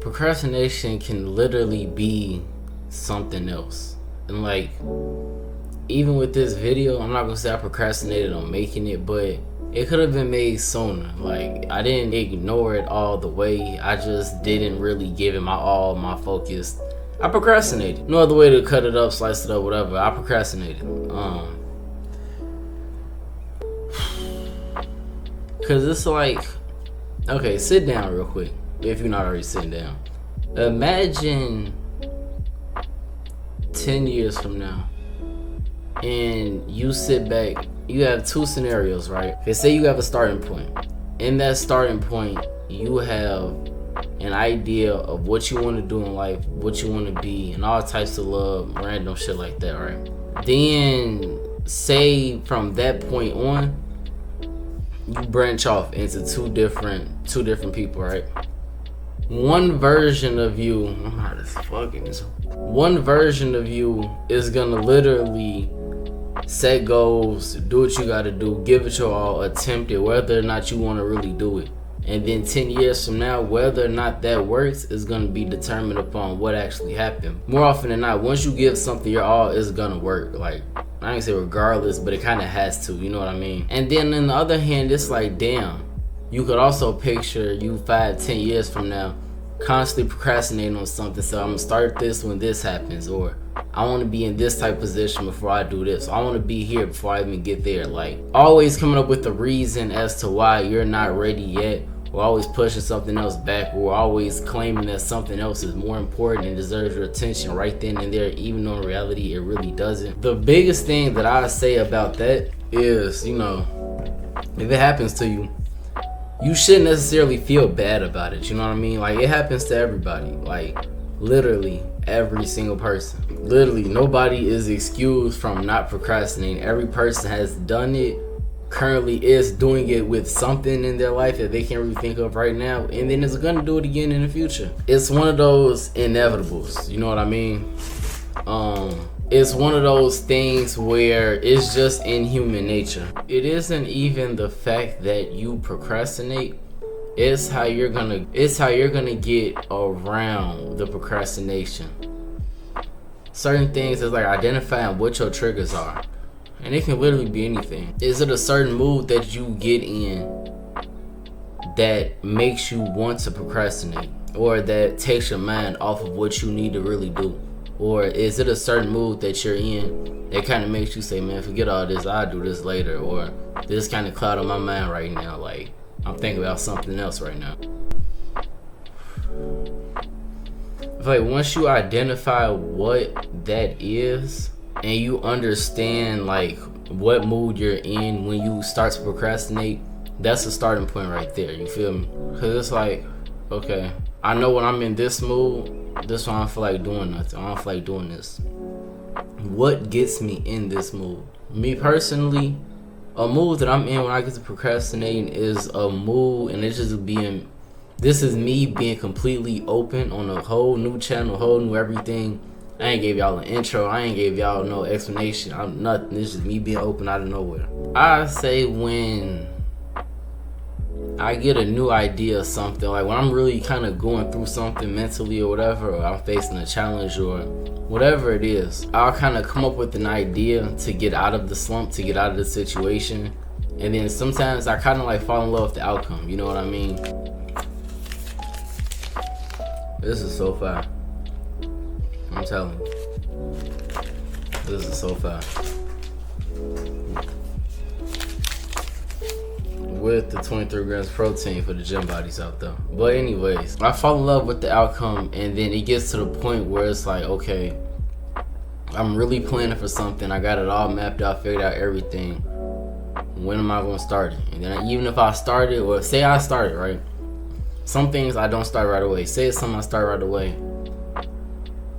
procrastination can literally be something else. And like, even with this video, I'm not gonna say I procrastinated on making it, but it could have been made sooner. Like, I didn't ignore it all the way. I just didn't really give it my focus. I procrastinated. No other way to cut it up, slice it up, whatever. I procrastinated. Cause it's like, okay, sit down real quick if you're not already sitting down. Imagine 10 years from now, and you sit back. You have two scenarios, right? Okay, say you have a starting point. In that starting point, you have an idea of what you want to do in life, what you want to be, and all types of love, random shit like that, right? Then, say from that point on, you branch off into two different people, right? One version of you, I'm not as fucking this. One version of you is gonna literally set goals, do what you gotta do, give it your all, attempt it, whether or not you wanna really do it. And then 10 years from now, whether or not that works is gonna be determined upon what actually happened. More often than not, once you give something your all, it's gonna work. Like, I ain't say regardless, but it kinda has to, you know what I mean? And then on the other hand, it's like, damn, you could also picture you 5-10 years from now constantly procrastinating on something. So I'm gonna start this when this happens, or I want to be in this type of position before I do this. I want to be here before I even get there. Like, always coming up with a reason as to why you're not ready yet, or always pushing something else back, or always claiming that something else is more important and deserves your attention right then and there, even though in reality it really doesn't. The biggest thing that I say about that is, you know, if it happens to you, you shouldn't necessarily feel bad about it. You know what I mean? Like, it happens to everybody. Like, literally every single person. Literally nobody is excused from not procrastinating. Every person has done it, currently is doing it with something in their life that they can't really think of right now, and then is gonna do it again in the future. It's one of those inevitables, you know what I mean? It's one of those things where it's just in human nature. It isn't even the fact that you procrastinate. It's how you're gonna get around the procrastination. Certain things is like identifying what your triggers are. And it can literally be anything. Is it a certain mood that you get in that makes you want to procrastinate, or that takes your mind off of what you need to really do? Or is it a certain mood that you're in that kind of makes you say, man, forget all this, I'll do this later, or this kind of cloud on my mind right now, like I'm thinking about something else right now. Like, once you identify what that is and you understand like what mood you're in when you start to procrastinate, that's a starting point right there, you feel me? Because it's like, okay, I know when I'm in this mood, this one I don't feel like doing nothing, I don't feel like doing this. What gets me in this mood? Me personally, a mood that I'm in when I get to procrastinating is a mood, and it's just being, this is me being completely open on a whole new channel, whole new everything. I ain't gave y'all an intro, I ain't gave y'all no explanation, I'm nothing. It's just me being open out of nowhere. I say when I get a new idea of something, like when I'm really kind of going through something mentally or whatever, or I'm facing a challenge or whatever it is, I'll kind of come up with an idea to get out of the slump, to get out of the situation. And then sometimes I kind of like fall in love with the outcome, you know what I mean? This is so fire. I'm telling you. This is so fire. With the 23 grams protein for the gym bodies out there. But anyways, I fall in love with the outcome, and then it gets to the point where it's like, okay, I'm really planning for something. I got it all mapped out, figured out everything. When am I gonna start it? And then even if I start it, or say I start it, right? Some things I don't start right away. Say it's something I start right away.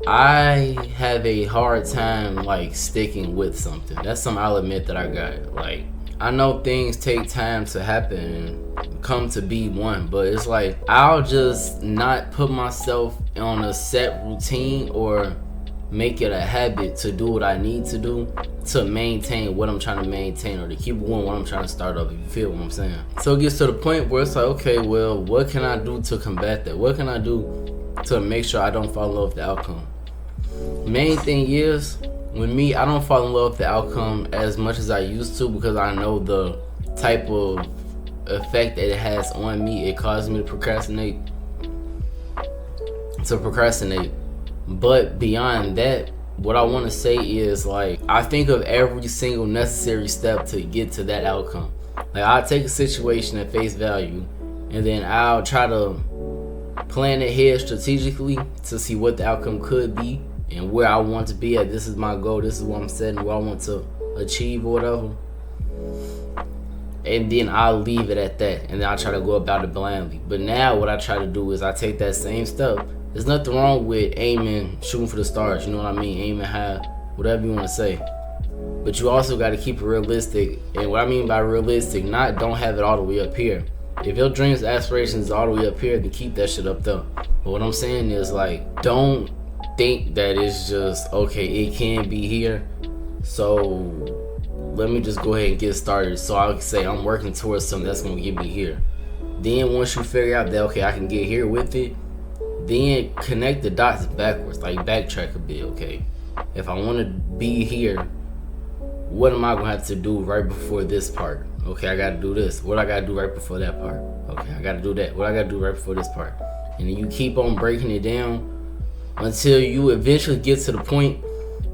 I have a hard time like sticking with something. That's something I'll admit that I got. Like, I know things take time to happen and come to be one, but it's like I'll just not put myself on a set routine or make it a habit to do what I need to do to maintain what I'm trying to maintain, or to keep going what I'm trying to start up, if you feel what I'm saying. So it gets to the point where it's like, okay, well, what can I do to combat that? What can I do to make sure I don't fall in love with the outcome. Main thing is, with me, I don't fall in love with the outcome as much as I used to, because I know the type of effect that it has on me. It causes me to procrastinate. But beyond that, what I want to say is, like, I think of every single necessary step to get to that outcome. Like, I'll take a situation at face value, and then I'll try to plan ahead strategically to see what the outcome could be and where I want to be at. This is my goal, this is what I'm setting, what I want to achieve or whatever. And then I'll leave it at that, and then I'll try to go about it blindly. But now what I try to do is I take that same step. There's nothing wrong with aiming, shooting for the stars, you know what I mean? Aiming high, whatever you want to say. But you also got to keep it realistic. And what I mean by realistic, don't have it all the way up here. If your dreams, aspirations all the way up here, then keep that shit up there. But what I'm saying is, like, don't think that it's just, okay, it can be here, so let me just go ahead and get started, so I can say I'm working towards something that's going to get me here. Then once you figure out that, okay, I can get here with it, then connect the dots backwards, like backtrack a bit. Okay, if I want to be here, what am I going to have to do right before this part? Okay, I got to do this. What I got to do right before that part? Okay, I got to do that. What I got to do right before this part? And then you keep on breaking it down until you eventually get to the point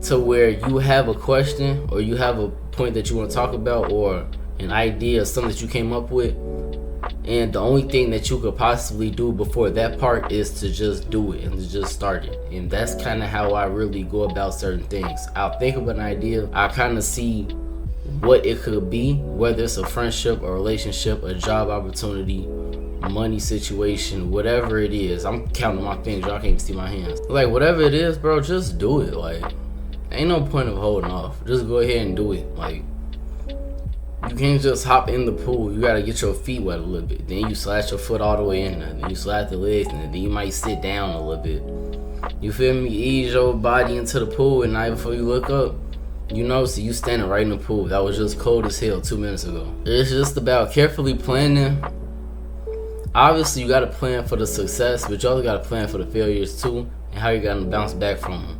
to where you have a question, or you have a point that you want to talk about, or an idea or something that you came up with, and the only thing that you could possibly do before that part is to just do it and to just start it. And that's kind of how I really go about certain things. I'll think of an idea, I kind of see what it could be, whether it's a friendship, a relationship, a job opportunity, money situation, whatever it is. I'm counting my fingers, y'all can't even see my hands. Like, whatever it is, bro, just do it. Like, ain't no point of holding off. Just go ahead and do it. Like, you can't just hop in the pool. You gotta get your feet wet a little bit. Then you slash your foot all the way in there. Then you slide the legs, and then you might sit down a little bit. You feel me? Ease your body into the pool, and night before you look up, you notice you standing right in the pool. That was just cold as hell 2 minutes ago. It's just about carefully planning. Obviously, you gotta plan for the success, but you also gotta plan for the failures too, and how you gotta bounce back from them.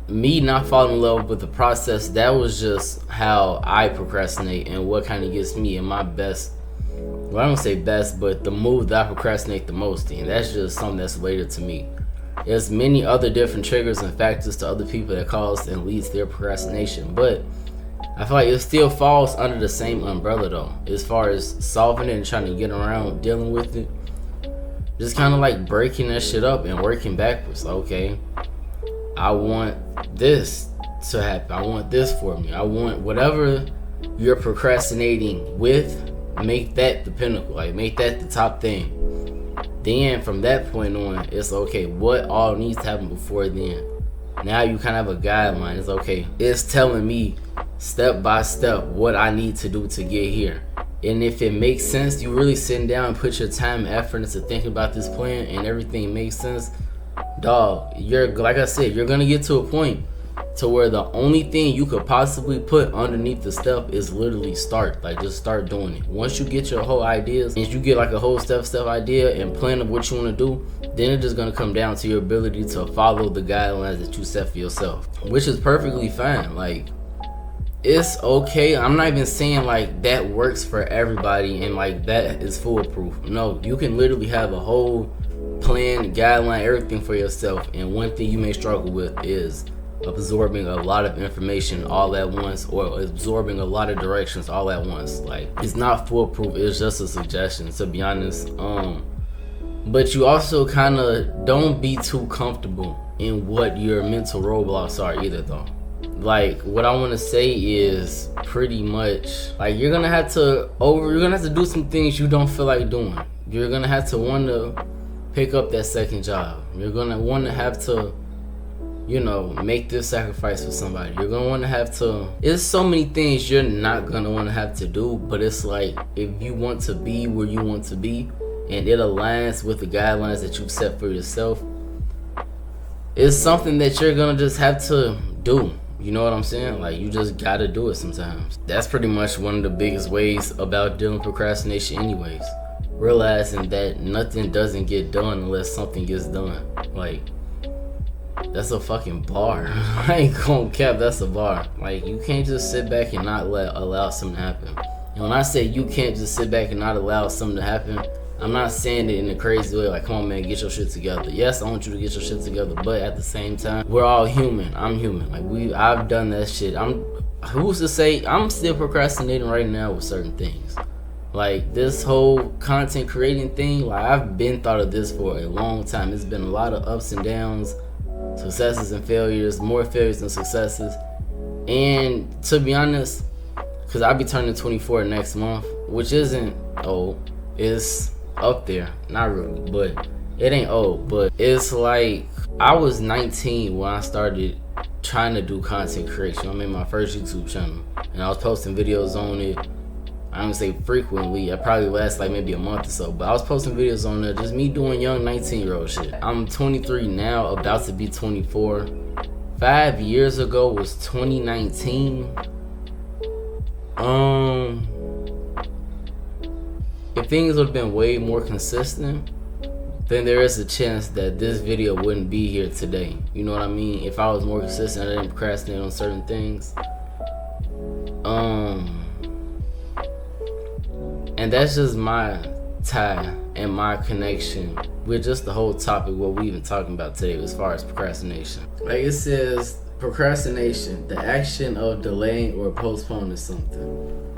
Me not falling in love with the process, that was just how I procrastinate and what kind of gets me in my best, well, I don't say best, but the move that I procrastinate the most in. That's just something that's related to me. There's many other different triggers and factors to other people that cause and leads to their procrastination, but I feel like it still falls under the same umbrella though, as far as solving it and trying to get around dealing with it. Just kind of like breaking that shit up and working backwards. Like, okay, I want this to happen. I want this for me. I want whatever you're procrastinating with, make that the pinnacle. Like, make that the top thing. Then from that point on, it's okay, what all needs to happen before then. Now you kind of have a guideline. It's okay, it's telling me step by step what I need to do to get here. And if it makes sense, you really sitting down and put your time and effort into thinking about this plan, and everything makes sense, dog, you're, like I said, you're gonna get to a point to where the only thing you could possibly put underneath the step is literally start. Like, just start doing it. Once you get your whole ideas and you get like a whole step idea and plan of what you want to do, then it's just gonna come down to your ability to follow the guidelines that you set for yourself, which is perfectly fine. Like, it's okay. I'm not even saying like that works for everybody and like that is foolproof. No, you can literally have a whole plan, guideline, everything for yourself, and one thing you may struggle with is absorbing a lot of information all at once, or absorbing a lot of directions all at once. Like, it's not foolproof, it's just a suggestion, to be honest. But you also kind of don't be too comfortable in what your mental roadblocks are either though. Like, what I want to say is pretty much like you're gonna have to do some things you don't feel like doing. You're gonna have to want to pick up that second job. You're gonna want to have to, you know, make this sacrifice for somebody. You're gonna want to have to, it's so many things you're not gonna want to have to do, but it's like, if you want to be where you want to be and it aligns with the guidelines that you've set for yourself, it's something that you're gonna just have to do. You know what I'm saying? Like, you just gotta do it sometimes. That's pretty much one of the biggest ways about dealing with procrastination anyways. realizing that nothing doesn't get done unless something gets done. Like, that's a fucking bar. I ain't gonna cap, that's a bar. Like, you can't just sit back and not allow something to happen. And when I say you can't just sit back and not allow something to happen, I'm not saying it in a crazy way, like, come on man, get your shit together. Yes, I want you to get your shit together, but at the same time, we're all human. I'm human. Like, I've done that shit. Who's to say I'm still procrastinating right now with certain things? Like, this whole content creating thing, like, I've been thought of this for a long time. It's been a lot of ups and downs, successes and failures, more failures than successes. And to be honest, because I'll be turning 24 next month, which isn't old. It's up there, not really, but it ain't old. But it's like, I was 19 when I started trying to do content creation. I made my first YouTube channel, and I was posting videos on it. I don't say frequently, it probably lasts like maybe a month or so, but I was posting videos on there, just me doing young 19-year-old shit. I'm 23 now, about to be 24. 5 years ago was 2019. If things would have been way more consistent, then there is a chance that this video wouldn't be here today. You know what I mean? If I was more consistent, I didn't procrastinate on certain things. And that's just my tie and my connection with just the whole topic, what we even talking about today as far as procrastination. Like, it says, procrastination, the action of delaying or postponing something.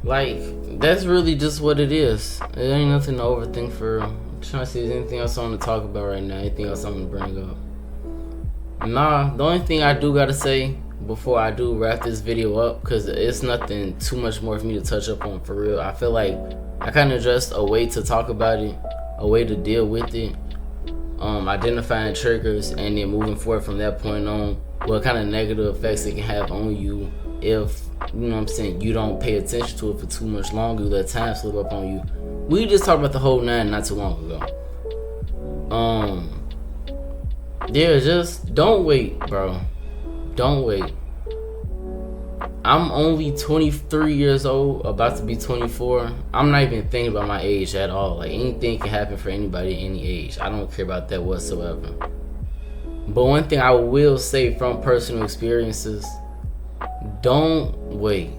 Like, that's really just what it is. It ain't nothing to overthink for real. I'm trying to see if there's anything else I want to talk about right now, anything else I'm gonna bring up. Nah, the only thing I do gotta say before I do wrap this video up, because it's nothing too much more for me to touch up on for real. I feel like I kind of addressed a way to talk about it, a way to deal with it, identifying triggers, and then moving forward from that point on, what kind of negative effects it can have on you if, you know what I'm saying, you don't pay attention to it for too much longer, you let time slip up on you. We just talked about the whole 9 not too long ago. Yeah, just don't wait, bro. Don't wait. I'm only 23 years old, about to be 24. I'm not even thinking about my age at all. Like, anything can happen for anybody at any age. I don't care about that whatsoever. But one thing I will say from personal experiences, don't wait.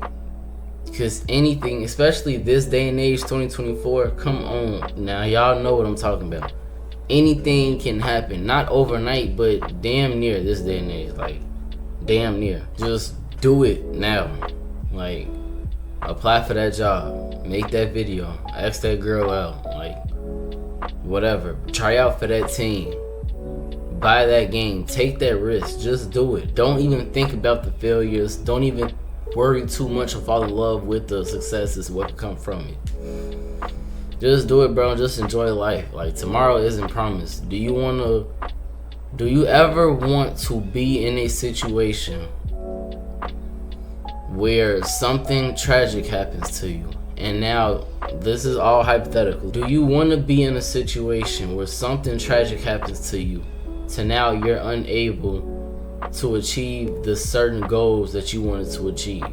Because anything, especially this day and age, 2024, come on. Now, y'all know what I'm talking about. Anything can happen. Not overnight, but damn near this day and age. Like, damn near. Just do it now. Like, apply for that job, make that video, ask that girl out, like, whatever. Try out for that team, buy that game, take that risk. Just do it. Don't even think about the failures. Don't even worry too much or fall in love with the successes, what can come from it. Just do it, bro. Just enjoy life. Like, tomorrow isn't promised. Do you ever want to be in a situation where something tragic happens to you? And now, this is all hypothetical. Do you want to be in a situation where something tragic happens to you, to now you're unable to achieve the certain goals that you wanted to achieve?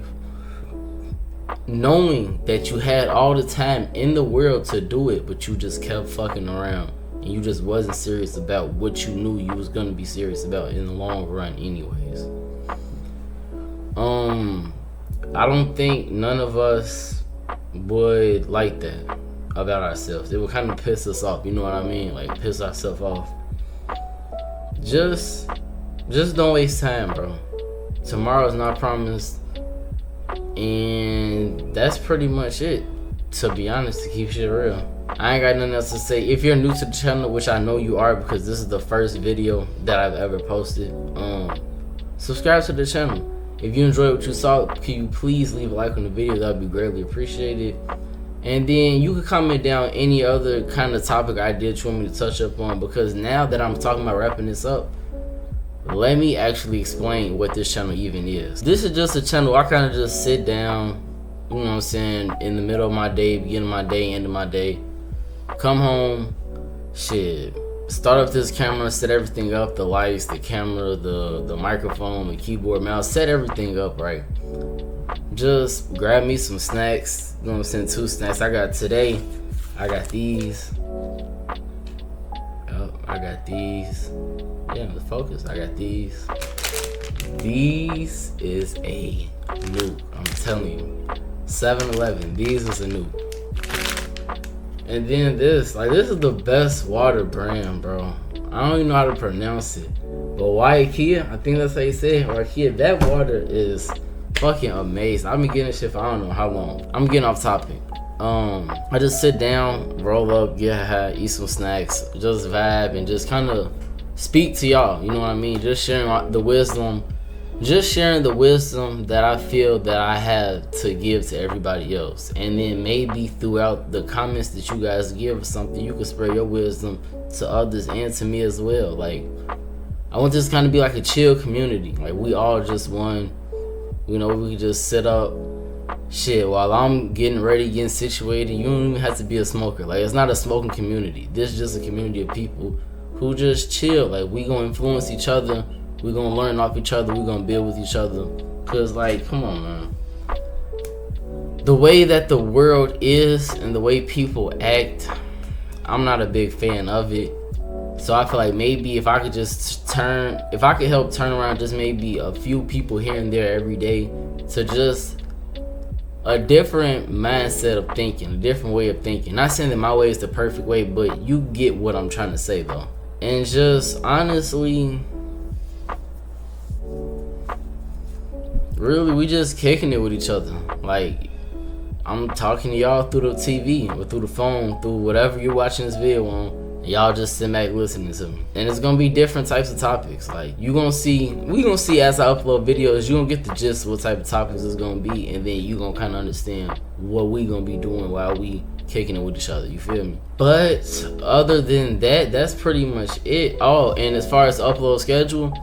Knowing that you had all the time in the world to do it, but you just kept fucking around. And you just wasn't serious about what you knew you was gonna be serious about in the long run anyways. I don't think none of us would like that about ourselves. It would kind of piss us off, you know what I mean? Like, piss ourselves off. Just don't waste time, bro. Tomorrow's not promised. And that's pretty much it, to be honest, to keep shit real. I ain't got nothing else to say. If you're new to the channel, which I know you are because this is the first video that I've ever posted, subscribe to the channel. If you enjoyed what you saw, can you please leave a like on the video? That would be greatly appreciated. And then you can comment down any other kind of topic idea that you want me to touch up on, because now that I'm talking about wrapping this up, let me actually explain what this channel even is. This is just a channel I kind of just sit down, you know what I'm saying, in the middle of my day, beginning of my day, end of my day, come home, shit, start up this camera, set everything up, the lights, the camera, the microphone, the keyboard, mouse, set everything up, right? Just grab me some snacks. You know what I'm saying? 2 snacks. I got these. Oh, I got these. Yeah, the focus. I got these. These is a nuke. I'm telling you. 7-Eleven. These is a nuke. And then this is the best water brand, bro. I don't even know how to pronounce it. But Ikea, I think that's how you say it, or Ikea, that water is fucking amazing. I've been getting this shit for I don't know how long. I'm getting off topic. I just sit down, roll up, get high, eat some snacks, just vibe and just kind of speak to y'all. You know what I mean? Just sharing the wisdom. Just sharing the wisdom that I feel that I have to give to everybody else. And then maybe throughout the comments that you guys give or something, you can spread your wisdom to others and to me as well. Like, I want this kind of be like a chill community. Like, we all just one, you know, we can just sit up, shit, while I'm getting ready, getting situated. You don't even have to be a smoker. Like, it's not a smoking community. This is just a community of people who just chill. Like, we gonna influence each other. We're gonna learn off each other. We're gonna build with each other. Cause like, come on, man. The way that the world is and the way people act, I'm not a big fan of it. So I feel like maybe if I could help turn around just maybe a few people here and there every day to just a different mindset of thinking, a different way of thinking. Not saying that my way is the perfect way, but you get what I'm trying to say though. And just honestly, really, we just kicking it with each other. Like, I'm talking to y'all through the TV or through the phone, through whatever you're watching this video on, and y'all just sit back listening to me. And it's gonna be different types of we gonna see as I upload videos, you gonna get the gist of what type of topics it's gonna be, and then you gonna kind of understand what we gonna be doing while we kicking it with each other. You feel me? But other than that, that's pretty much it. Oh, and as far as upload schedule,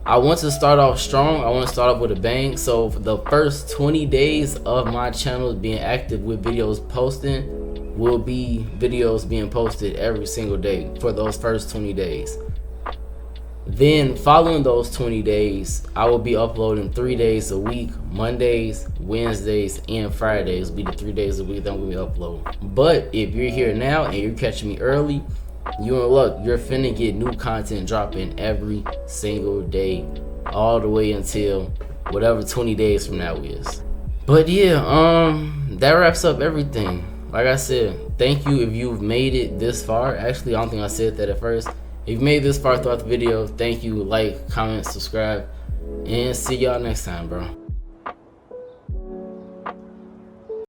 I want to start off strong. I want to start off with a bang. So for the first 20 days of my channel being active with videos posting will be videos being posted every single day for those first 20 days. Then following those 20 days, I will be uploading 3 days a week. Mondays, Wednesdays, and Fridays will be the 3 days a week that I'm going to be uploading. But if you're here now and you're catching me early, you in luck. You're finna get new content dropping every single day, all the way until whatever 20 days from now is. But yeah, that wraps up everything. Like I said, thank you if you've made it this far. Actually, I don't think I said that at first. If you've made it this far throughout the video, thank you. Like, comment, subscribe, and see y'all next time, bro.